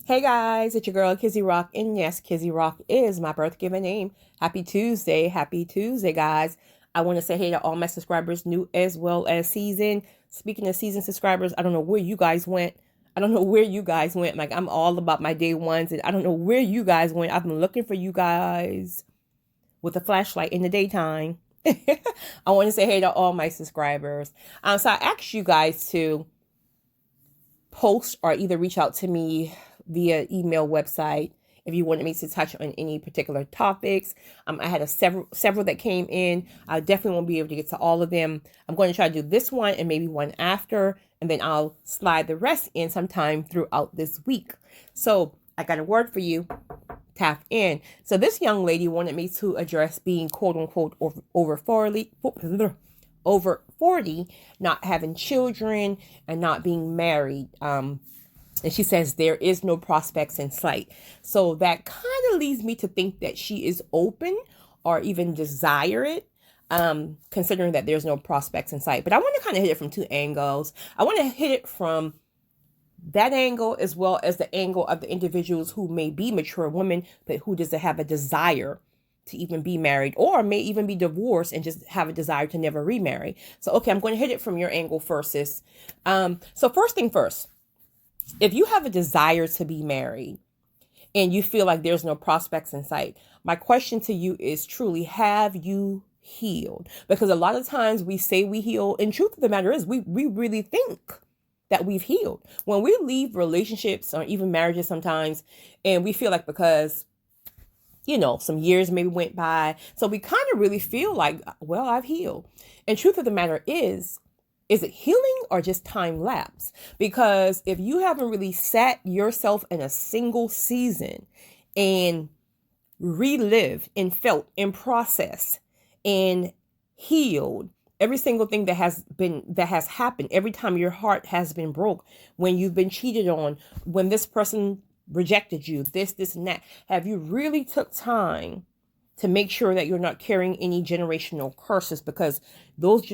Hey guys, it's your girl Kizzy Rock, and yes, Kizzy Rock is my birth given name. Happy Tuesday, guys. I want to say hey to all my subscribers, new as well as season. Speaking of season subscribers, I don't know where you guys went. I don't know where you guys went. Like, I'm all about my day ones, and I don't know where you guys went. I've been looking for you guys with a flashlight in the daytime. I want to say hey to all my subscribers. So I asked you guys to post or either reach out to me via email, website, if you wanted me to touch on any particular topics. I had several that came in. I definitely won't be able to get to all of them. I'm going to try to do this one and maybe one after, and then I'll slide the rest in sometime throughout this week. So I got a word for you. Tap in. So this young lady wanted me to address being quote unquote over 40, not having children, and not being married. And she says there is no prospects in sight. So that kind of leads me to think that she is open or even desire it, considering that there's no prospects in sight. But I want to kind of hit it from two angles. I want to hit it from that angle as well as the angle of the individuals who may be mature women, but who doesn't have a desire to even be married, or may even be divorced and just have a desire to never remarry. So, okay, I'm going to hit it from your angle first, sis. So first thing first, if you have a desire to be married and you feel like there's no prospects in sight, my question to you is truly, have you healed? Because a lot of times we say we heal, and truth of the matter is we really think that we've healed. When we leave relationships or even marriages sometimes, and we feel like because some years maybe went by, so we kind of really feel like, well, I've healed. And truth of the matter is it healing or just time lapse? Because if you haven't really sat yourself in a single season and relived and felt and processed and healed every single thing that has happened, every time your heart has been broke, when you've been cheated on, when this person rejected you, this and that, have you really took time to make sure that you're not carrying any generational curses? Because those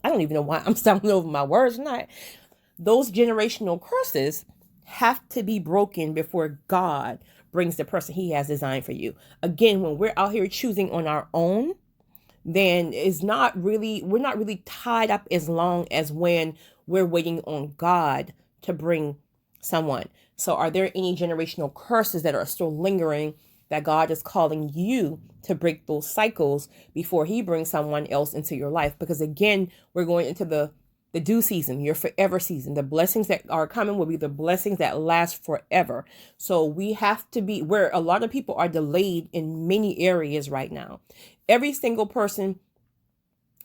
I don't even know why I'm stumbling over my words tonight. Those generational curses have to be broken before God brings the person he has designed for you. Again, when we're out here choosing on our own, then we're not really tied up as long as when we're waiting on God to bring someone. So are there any generational curses that are still lingering that God is calling you to break those cycles before he brings someone else into your life? Because again, we're going into the due season, your forever season. The blessings that are coming will be the blessings that last forever. So we have to be where a lot of people are delayed in many areas right now. Every single person,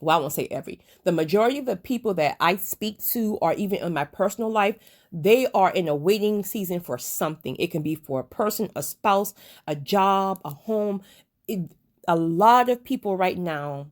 well, I won't say every, the majority of the people that I speak to, or even in my personal life, they are in a waiting season for something. It can be for a person, a spouse, a job, a home. A lot of people right now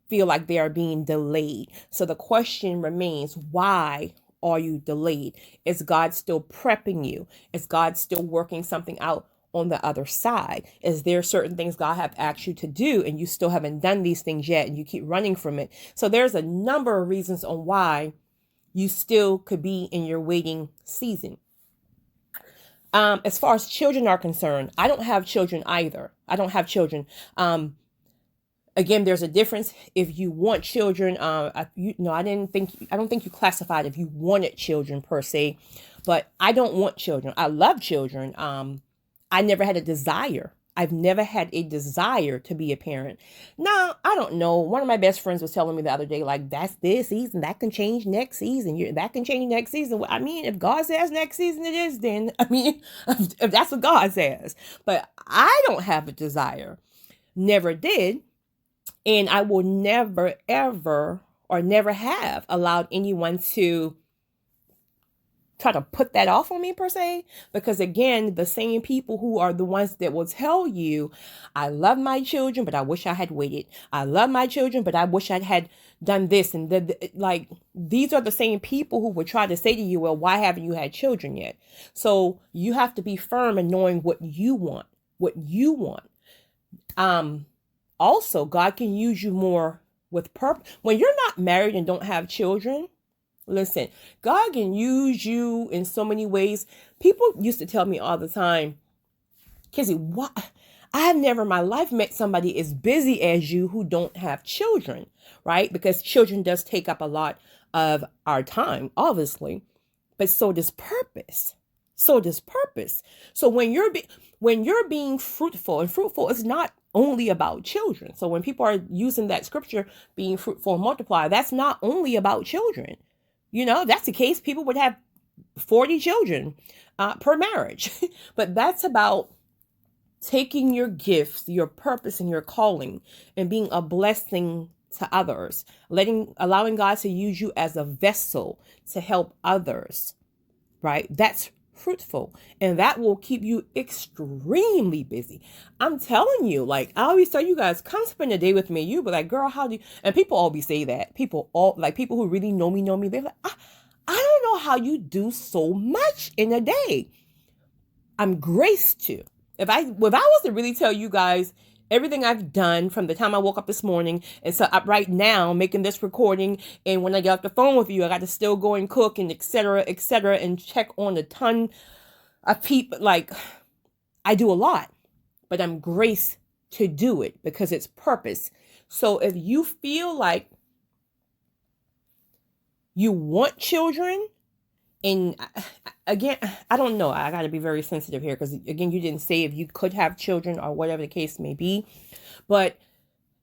feel like they are being delayed. So the question remains, why are you delayed? Is God still prepping you? Is God still working something out on the other side? Is there certain things God have asked you to do and you still haven't done these things yet and you keep running from it? So there's a number of reasons on why you still could be in your waiting season. As far as children are concerned, I don't have children either. I don't have children. Again, there's a difference. If you want children, I don't think you classified if you wanted children per se, but I don't want children. I love children. I never had a desire. I've never had a desire to be a parent. Now, I don't know. One of my best friends was telling me the other day, like, that's this season. That can change next season. That can change next season. Well, I mean, if God says next season it is, then, I mean, if that's what God says. But I don't have a desire. Never did. And I will never, ever, or never have allowed anyone to try to put that off on me per se, because again, the same people who are the ones that will tell you, I love my children, but I wish I had waited. I love my children, but I wish I had done this. And like, these are the same people who would try to say to you, well, why haven't you had children yet? So you have to be firm in knowing what you want. Also, God can use you more with purpose. When you're not married and don't have children, Listen, God can use you in so many ways. People used to tell me all the time, Kizzy, what? I have never in my life met somebody as busy as you who don't have children, right? Because children does take up a lot of our time, obviously, but so does purpose. So does purpose. So when you're being fruitful, and fruitful is not only about children. So when people are using that scripture, being fruitful and multiply, that's not only about children. You know, that's the case. People would have 40 children per marriage, but that's about taking your gifts, your purpose, and your calling and being a blessing to others, allowing God to use you as a vessel to help others, right? That's fruitful, and that will keep you extremely busy. I'm telling you, like I always tell you guys, come spend a day with me. You be like, girl, how do you? And people always say that. People who really know me. They're like, I don't know how you do so much in a day. I'm graced to. If I was to really tell you guys everything I've done from the time I woke up this morning and so up right now making this recording, and when I get off the phone with you, I got to still go and cook and etc. and check on a ton of people. Like, I do a lot, but I'm graced to do it because it's purpose. So if you feel like you want children, and again, I don't know. I got to be very sensitive here because, again, you didn't say if you could have children or whatever the case may be. But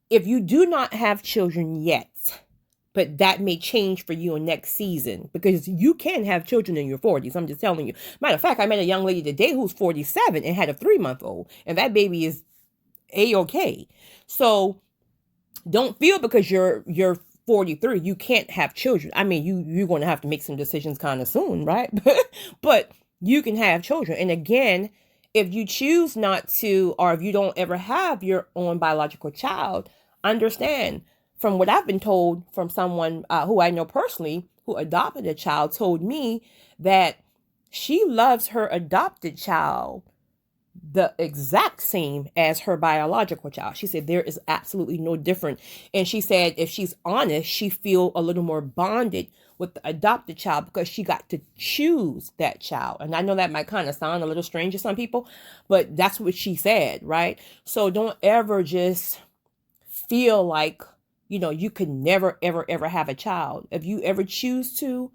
if you do not have children yet, but that may change for you in next season because you can have children in your 40s. I'm just telling you. Matter of fact, I met a young lady today who's 47 and had a 3-month-old, and that baby is A-okay. So don't feel because you're 43, you can't have children. I mean, you're going to have to make some decisions kind of soon, right? But you can have children. And again, if you choose not to, or if you don't ever have your own biological child, understand from what I've been told from someone who I know personally, who adopted a child, told me that she loves her adopted child the exact same as her biological child. She said there is absolutely no difference. And she said if she's honest, she feel a little more bonded with the adopted child because she got to choose that child. And I know that might kind of sound a little strange to some people, but that's what she said, right? So don't ever just feel like, you could never, ever, ever have a child. If you ever choose to,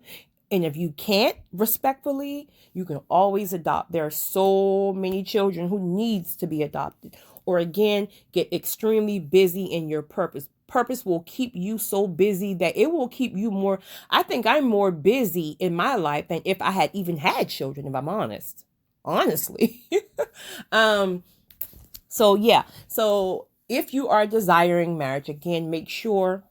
and if you can't, respectfully, you can always adopt. There are so many children who needs to be adopted. Or again, get extremely busy in your purpose. Purpose will keep you so busy that it will keep you more. I think I'm more busy in my life than if I had even had children, if I'm honest. Honestly. So yeah. So if you are desiring marriage, again, make sure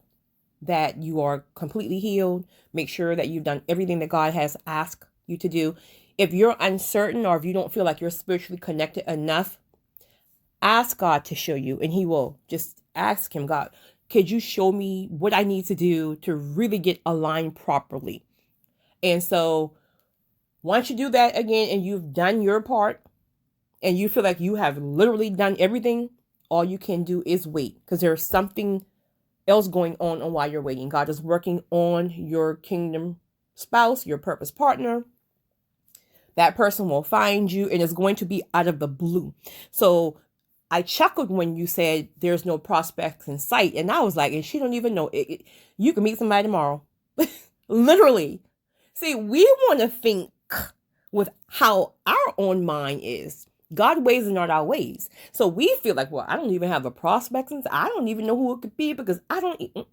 that you are completely healed. Make sure that you've done everything that God has asked you to do. If you're uncertain or if you don't feel like you're spiritually connected enough, ask God to show you, and He will. Just ask Him, God, could you show me what I need to do to really get aligned properly? And so once you do that again and you've done your part and you feel like you have literally done everything, all you can do is wait, because there's something else going on while you're waiting. God is working on your kingdom spouse, your purpose partner. That person will find you, and it's going to be out of the blue. So I chuckled when you said there's no prospects in sight, and I was like, and she don't even know it. You can meet somebody tomorrow. Literally. See, we want to think with how our own mind is. God ways are not our ways. So we feel like, well, I don't even have a prospect. I don't even know who it could be because I don't.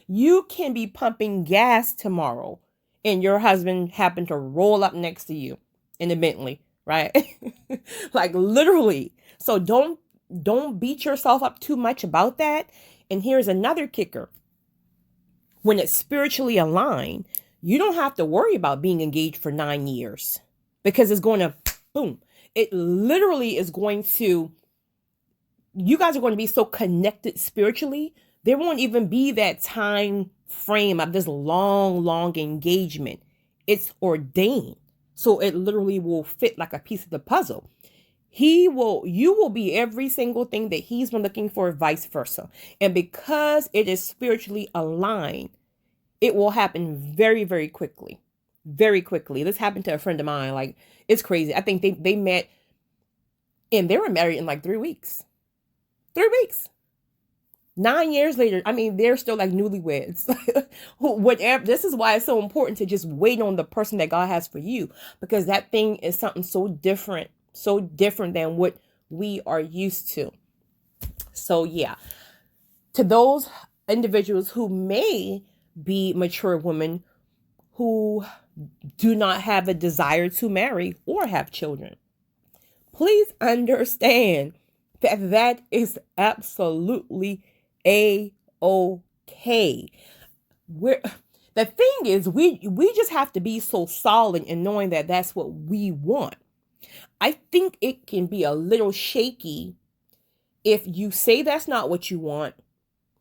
You can be pumping gas tomorrow and your husband happened to roll up next to you in a Bentley, right? Like literally. So don't beat yourself up too much about that. And here's another kicker. When it's spiritually aligned, you don't have to worry about being engaged for 9 years because it's going to boom. It literally is going to, you guys are going to be so connected spiritually. There won't even be that time frame of this long engagement. It's ordained. So it literally will fit like a piece of the puzzle. You will be every single thing that He's been looking for, vice versa. And because it is spiritually aligned, it will happen very, very quickly. Very quickly. This happened to a friend of mine. Like, it's crazy. I think they met and they were married in like 3 weeks. 3 weeks. 9 years later, I mean, they're still like newlyweds. Whatever. This is why it's so important to just wait on the person that God has for you, because that thing is something so different than what we are used to. So yeah, to those individuals who may be mature women who do not have a desire to marry or have children, please understand that that is absolutely a-okay. The thing is, we just have to be so solid in knowing that that's what we want. I think it can be a little shaky if you say that's not what you want,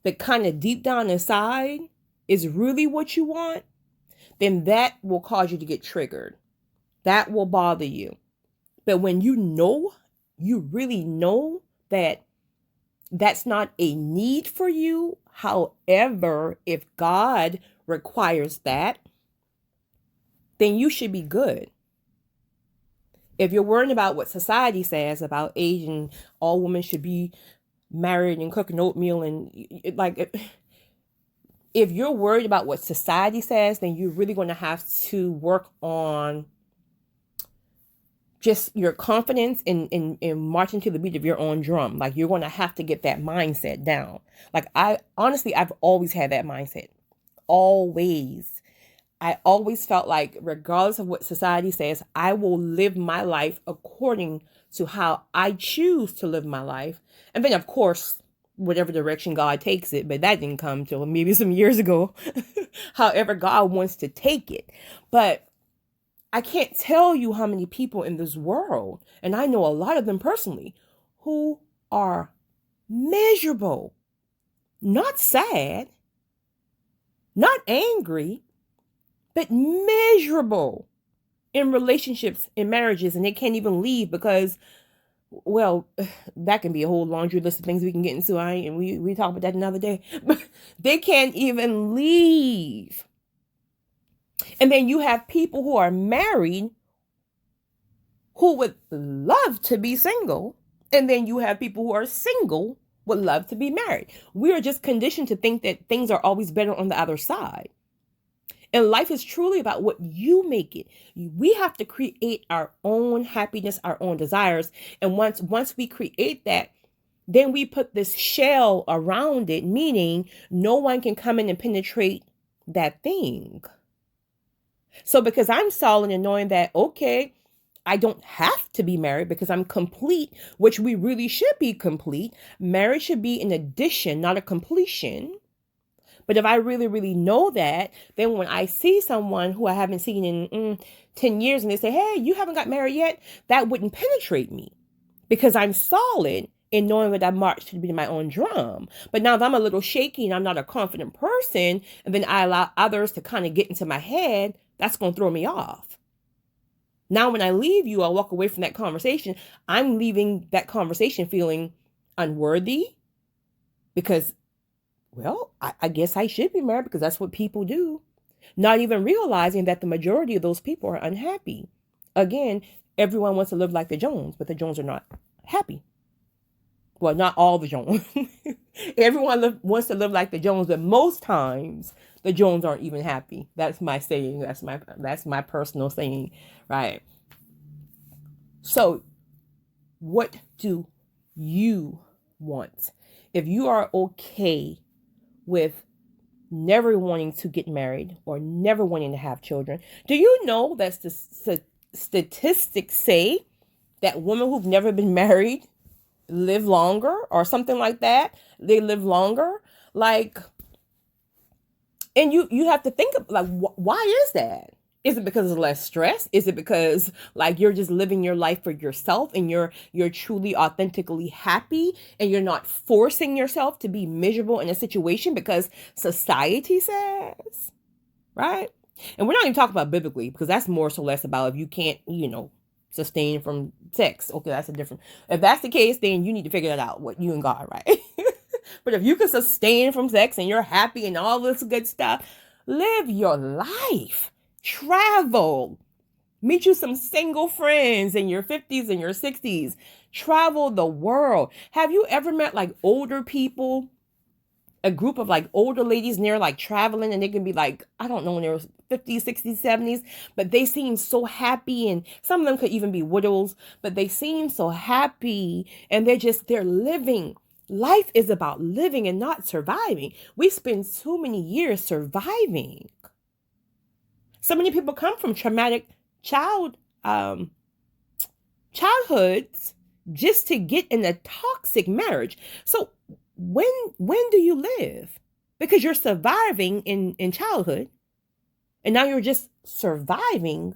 but kind of deep down inside is really what you want. Then that will cause you to get triggered. That will bother you. But when you really know that that's not a need for you. However, if God requires that, then you should be good. If you're worrying about what society says about age and all women should be married and cooking oatmeal and like, if you're worried about what society says, then you're really going to have to work on just your confidence in marching to the beat of your own drum. Like, you're going to have to get that mindset down. Like, I've always had that mindset. Always. I always felt like, regardless of what society says, I will live my life according to how I choose to live my life. And then, of course, whatever direction God takes it, but that didn't come till maybe some years ago. However God wants to take it. But I can't tell you how many people in this world, and I know a lot of them personally, who are miserable, not sad, not angry, but miserable in relationships, in marriages, and they can't even leave because, well, that can be a whole laundry list of things we can get into. And we talk about that another day. But they can't even leave. And then you have people who are married who would love to be single. And then you have people who are single would love to be married. We are just conditioned to think that things are always better on the other side. And life is truly about what you make it. We have to create our own happiness, our own desires. And once we create that, then we put this shell around it, meaning no one can come in and penetrate that thing. So because I'm solid in knowing that, okay, I don't have to be married because I'm complete, which we really should be complete. Marriage should be an addition, not a completion. But if I really, really know that, then when I see someone who I haven't seen in 10 years and they say, hey, you haven't got married yet, that wouldn't penetrate me because I'm solid in knowing that I march to be my own drum. But now if I'm a little shaky and I'm not a confident person, and then I allow others to kind of get into my head, that's going to throw me off. Now, when I leave you, I walk away from that conversation. I'm leaving that conversation feeling unworthy because, well, I guess I should be married because that's what people do. Not even realizing that the majority of those people are unhappy. Again, everyone wants to live like the Jones, but the Jones are not happy. Well, not all the Jones. Everyone wants to live like the Jones, but most times the Jones aren't even happy. That's my saying. That's my personal saying, right? So, what do you want? If you are okay with never wanting to get married or never wanting to have children, do you know that the statistics say that women who've never been married live longer or something like that? They live longer. Like, and you have to think of, like, why is that? Is it because of less stress? Is it because, like, you're just living your life for yourself and you're truly authentically happy and you're not forcing yourself to be miserable in a situation because society says, right? And we're not even talking about biblically because that's more so less about if you can't, sustain from sex. Okay, that's a different. If that's the case, then you need to figure that out, what you and God, right? But if you can sustain from sex and you're happy and all this good stuff, Live your life. Travel. Meet you some single friends in your 50s and your 60s. Travel the world. Have you ever met like older people, a group of like older ladies, and they're like traveling and they can be like, I don't know, when they're 50s, 60s, 70s, but they seem so happy, and some of them could even be widows, but they seem so happy and they're living. Life is about living and not surviving. We spend so many years surviving. So many people come from traumatic childhoods just to get in a toxic marriage. So when do you live? Because you're surviving in childhood, and now you're just surviving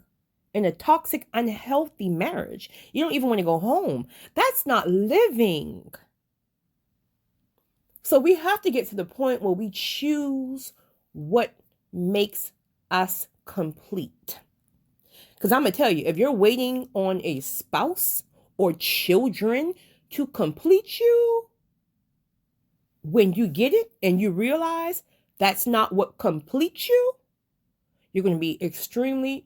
in a toxic, unhealthy marriage. You don't even want to go home. That's not living. So we have to get to the point where we choose what makes us complete. Because I'm going to tell you, if you're waiting on a spouse or children to complete you, when you get it and you realize that's not what completes you, you're going to be extremely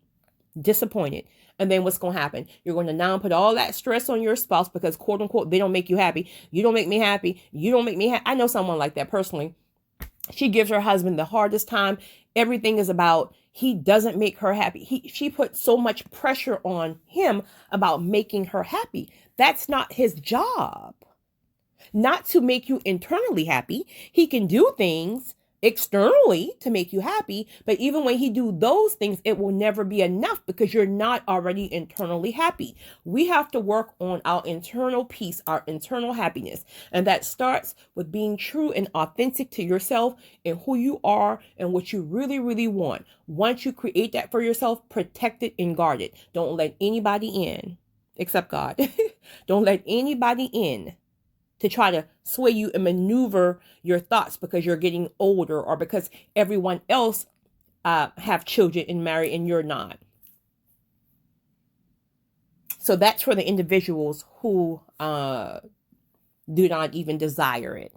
disappointed. And then what's going to happen? You're going to now put all that stress on your spouse because, quote unquote, they don't make you happy. You don't make me happy. You don't make me happy. I know someone like that personally. She gives her husband the hardest time. Everything is about he doesn't make her happy. She put so much pressure on him about making her happy. That's not his job. Not to make you internally happy. He can do things externally to make you happy, but even when he do those things, it will never be enough because you're not already internally happy. We have to work on our internal peace, our internal happiness, and that starts with being true and authentic to yourself and who you are and what you really, really want. Once you create that for yourself, protect it and guard it. Don't let anybody in except God. Don't let anybody in to try to sway you and maneuver your thoughts because you're getting older or because everyone else have children and marry and you're not. So that's for the individuals who do not even desire it.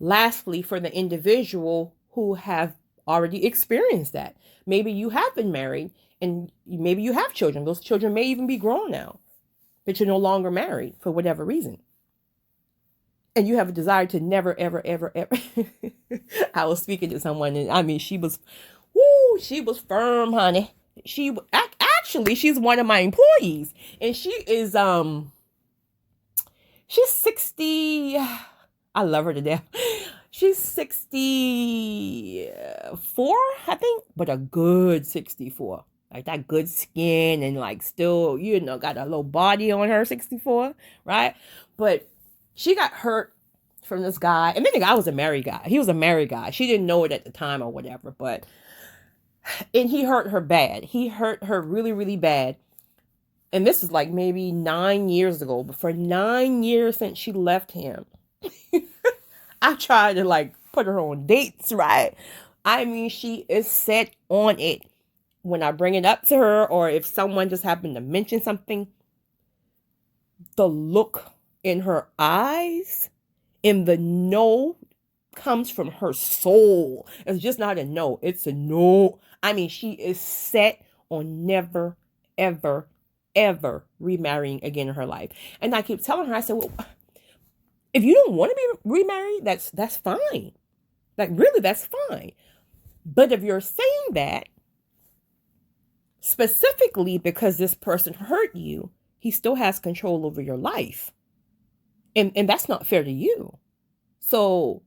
Lastly, for the individual who have already experienced that. Maybe you have been married and maybe you have children. Those children may even be grown now, but you're no longer married for whatever reason. And you have a desire to never, ever, ever, ever. I was speaking to someone, and I mean, she was firm, honey. Actually, she's one of my employees, and she's 60. I love her to death. She's 64, I think, but a good 64. Like that good skin and like still, got a little body on her 64, right? But she got hurt from this guy. And then the guy was a married guy. He was a married guy. She didn't know it at the time or whatever. And he hurt her bad. He hurt her really, really bad. And this is like maybe 9 years ago. But for 9 years since she left him, I tried to like put her on dates, right? I mean, she is set on it. When I bring it up to her or if someone just happened to mention something, the look in her eyes and the no comes from her soul. It's just not a no. It's a no. I mean, she is set on never, ever, ever remarrying again in her life. And I keep telling her, I said, well, if you don't want to be remarried, that's fine. Like, really, that's fine. But if you're saying that specifically because this person hurt you, he still has control over your life. And that's not fair to you. So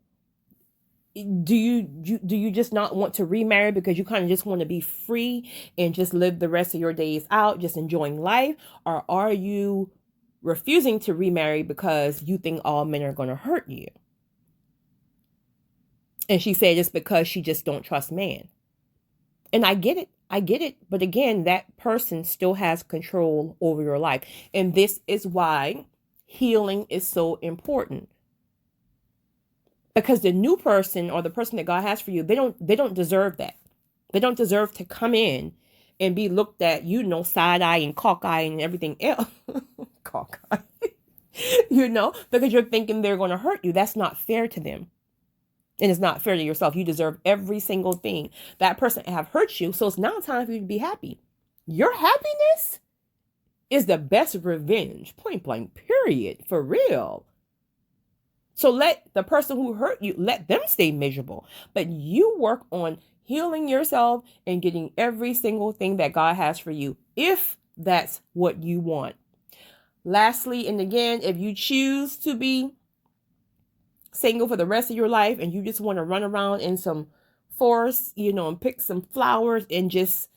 do you just not want to remarry because you kind of just want to be free and just live the rest of your days out, just enjoying life? Or are you refusing to remarry because you think all men are going to hurt you? And she said it's because she just don't trust man. And I get it. But again, that person still has control over your life. And this is why healing is so important. Because the new person or the person that God has for you, they don't deserve that. They don't deserve to come in and be looked at, side eye and cock eye and everything else. Cock eye. Because you're thinking they're going to hurt you. That's not fair to them. And it's not fair to yourself. You deserve every single thing. That person have hurt you, so it's now time for you to be happy. Your happiness is the best revenge, point blank, period, for real. So let the person who hurt you, let them stay miserable. But you work on healing yourself and getting every single thing that God has for you, if that's what you want. Lastly, and again, if you choose to be single for the rest of your life and you just want to run around in some forest, and pick some flowers and just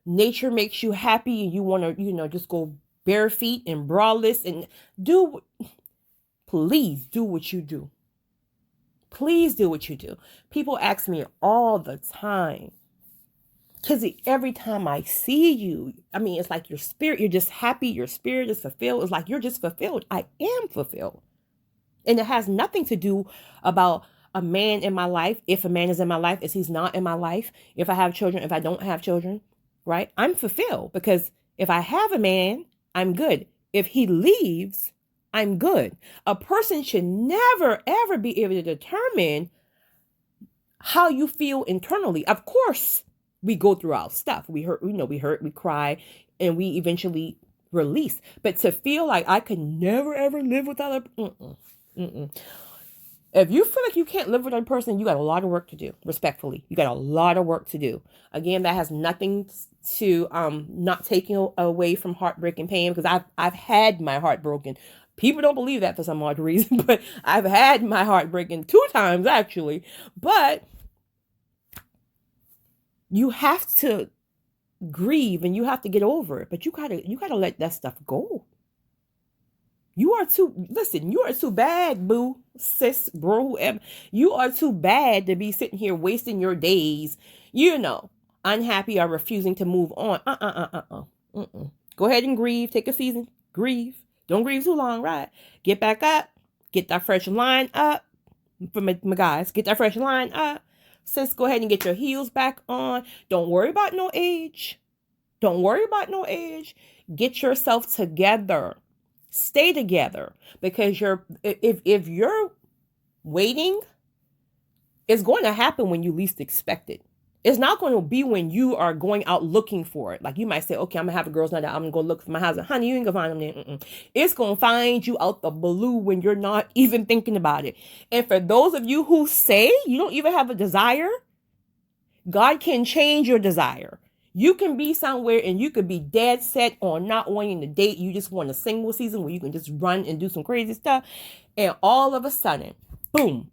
nature makes you happy and you want to, just go bare feet and braless and please do what you do. Please do what you do. People ask me all the time, because every time I see you, it's like your spirit, you're just happy. Your spirit is fulfilled. It's like you're just fulfilled. I am fulfilled. And it has nothing to do about a man in my life. If a man is in my life, if he's not in my life, if I have children, if I don't have children, right? I'm fulfilled, because if I have a man, I'm good. If he leaves, I'm good. A person should never, ever be able to determine how you feel internally. Of course, we go through our stuff. We hurt, we cry, and we eventually release. But to feel like I could never, ever live without if you feel like you can't live with a person, you got a lot of work to do. Respectfully, you got a lot of work to do. Again, that has nothing to not taking away from heartbreak and pain, because I've had my heart broken. People don't believe that for some odd reason, but I've had my heart broken 2 times actually. But you have to grieve and you have to get over it. But you gotta let that stuff go. You are too bad, boo, sis, bro, whoever. You are too bad to be sitting here wasting your days, unhappy or refusing to move on. Go ahead and grieve. Take a season. Grieve. Don't grieve too long, right? Get back up. Get that fresh line up. For my guys, get that fresh line up. Sis, go ahead and get your heels back on. Don't worry about no age. Don't worry about no age. Get yourself together. Stay together, because if you're waiting, it's going to happen when you least expect it. It's not going to be when you are going out looking for it. Like you might say, okay, I'm going to have a girl's night out. I'm going to go look for my husband. Honey, you ain't going to find him there. It's going to find you out the blue when you're not even thinking about it. And for those of you who say you don't even have a desire, God can change your desire. You can be somewhere and you could be dead set on not wanting to date. You just want a single season where you can just run and do some crazy stuff. And all of a sudden, boom,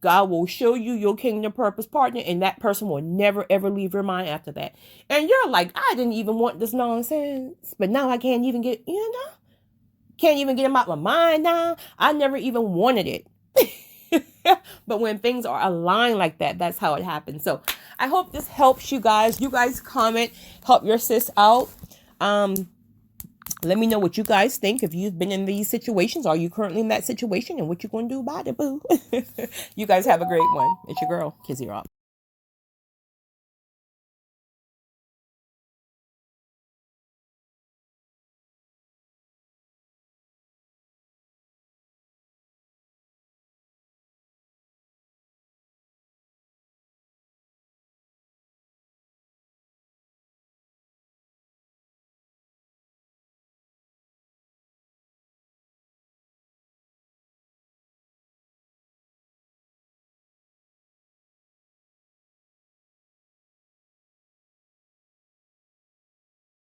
God will show you your kingdom purpose partner, and that person will never, ever leave your mind after that. And you're like, I didn't even want this nonsense, but now I can't even get, can't even get him out of my mind now. I never even wanted it. But when things are aligned like that, that's how it happens. So I hope this helps you guys. You guys comment, help your sis out. Let me know what you guys think. If you've been in these situations, are you currently in that situation, and what you going to do about it, boo? You guys have a great one. It's your girl, Kizzy Rock.